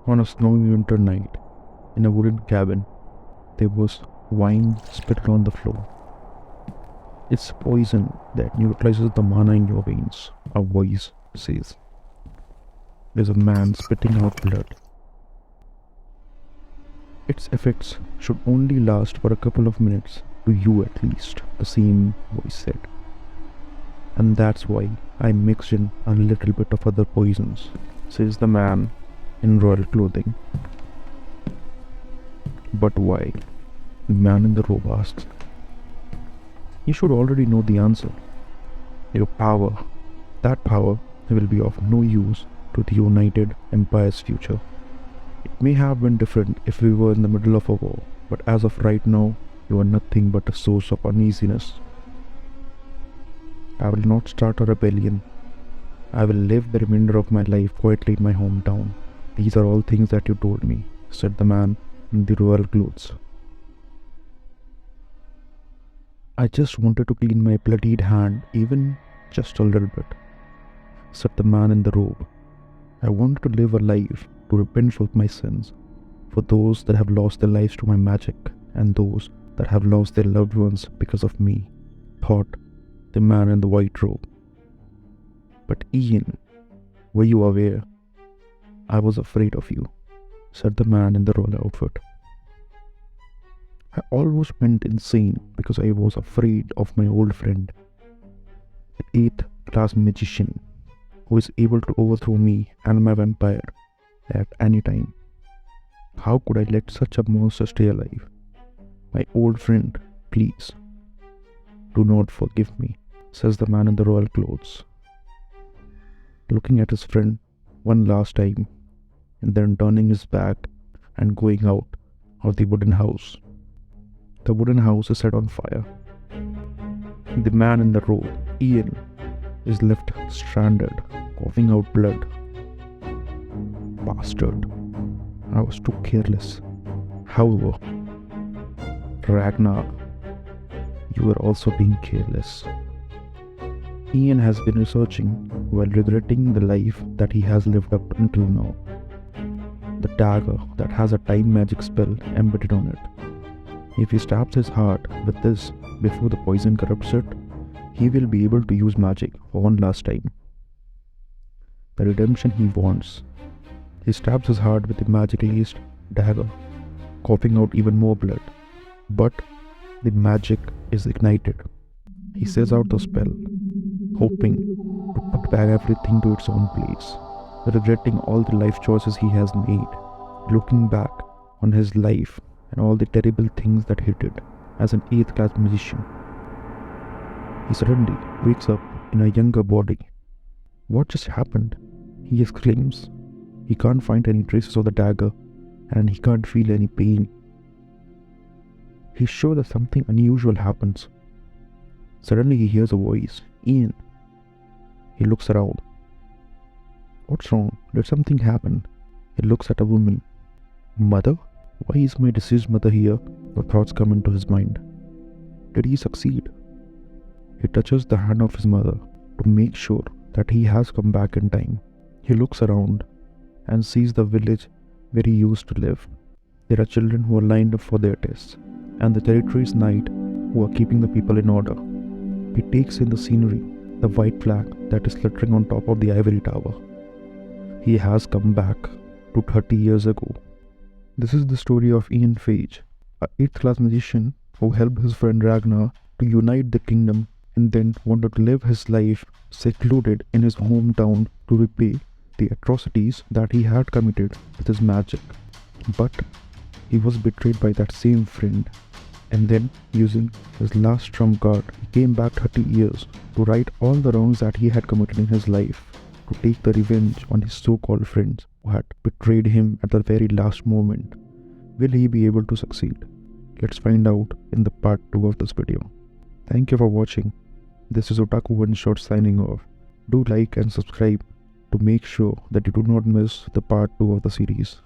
On a snowy winter night, in a wooden cabin, there was wine spilled on the floor. It's poison that neutralizes the mana in your veins, a voice says. There's a man spitting out blood. Its effects should only last for a couple of minutes, to you at least, the same voice said. And that's why I mixed in a little bit of other poisons, says the man in royal clothing. But why? The man in the robe asks. You should already know the answer. Your power, that power will be of no use to the United Empire's future. It may have been different if we were in the middle of a war, but as of right now, you are nothing but a source of uneasiness. I will not start a rebellion. I will live the remainder of my life quietly in my hometown. These are all things that you told me, said the man in the royal clothes. I just wanted to clean my bloodied hand, even just a little bit, said the man in the robe. I wanted to live a life to repent for my sins, for those that have lost their lives to my magic, and those that have lost their loved ones because of me, thought the man in the white robe. But Ian, were you aware? I was afraid of you, said the man in the royal outfit. I almost went insane because I was afraid of my old friend, the 8th class magician, who is able to overthrow me and my vampire at any time. How could I let such a monster stay alive? My old friend, please, do not forgive me, says the man in the royal clothes, looking at his friend one last time and then turning his back and going out of the wooden house. The wooden house is set on fire. The man in the robe, Ian, is left stranded, coughing out blood. Bastard. I was too careless. However, Ragnar, you were also being careless. Ian has been researching while regretting the life that he has lived up until now. The dagger that has a time magic spell embedded on it. If he stabs his heart with this before the poison corrupts it, he will be able to use magic for one last time. The redemption he wants. He stabs his heart with the magic-laced dagger, coughing out even more blood. But the magic is ignited. He says out the spell, hoping to put back everything to its own place, regretting all the life choices he has made, looking back on his life and all the terrible things that he did as an 8th class magician. He suddenly wakes up in a younger body. What just happened? He exclaims. He can't find any traces of the dagger and he can't feel any pain. He's sure that something unusual happens. Suddenly he hears a voice, Ian. He looks around. What's wrong? Did something happen? He looks at a woman. Mother? Why is my deceased mother here? The thoughts come into his mind. Did he succeed? He touches the hand of his mother to make sure that he has come back in time. He looks around and sees the village where he used to live. There are children who are lined up for their tests, and the territory's knight who are keeping the people in order. He takes in the scenery, the white flag that is fluttering on top of the ivory tower. He has come back to 30 years ago. This is the story of Ian Phage, a 8th class magician who helped his friend Ragnar to unite the kingdom and then wanted to live his life secluded in his hometown to repay the atrocities that he had committed with his magic. But he was betrayed by that same friend, and then using his last trump card, he came back 30 years to right all the wrongs that he had committed in his life, to take the revenge on his so-called friends who had betrayed him at the very last moment. Will he be able to succeed? Let's find out in the part 2 of this video. Thank you for watching. This is Otaku One Shot signing off. Do like and subscribe to make sure that you do not miss the part 2 of the series.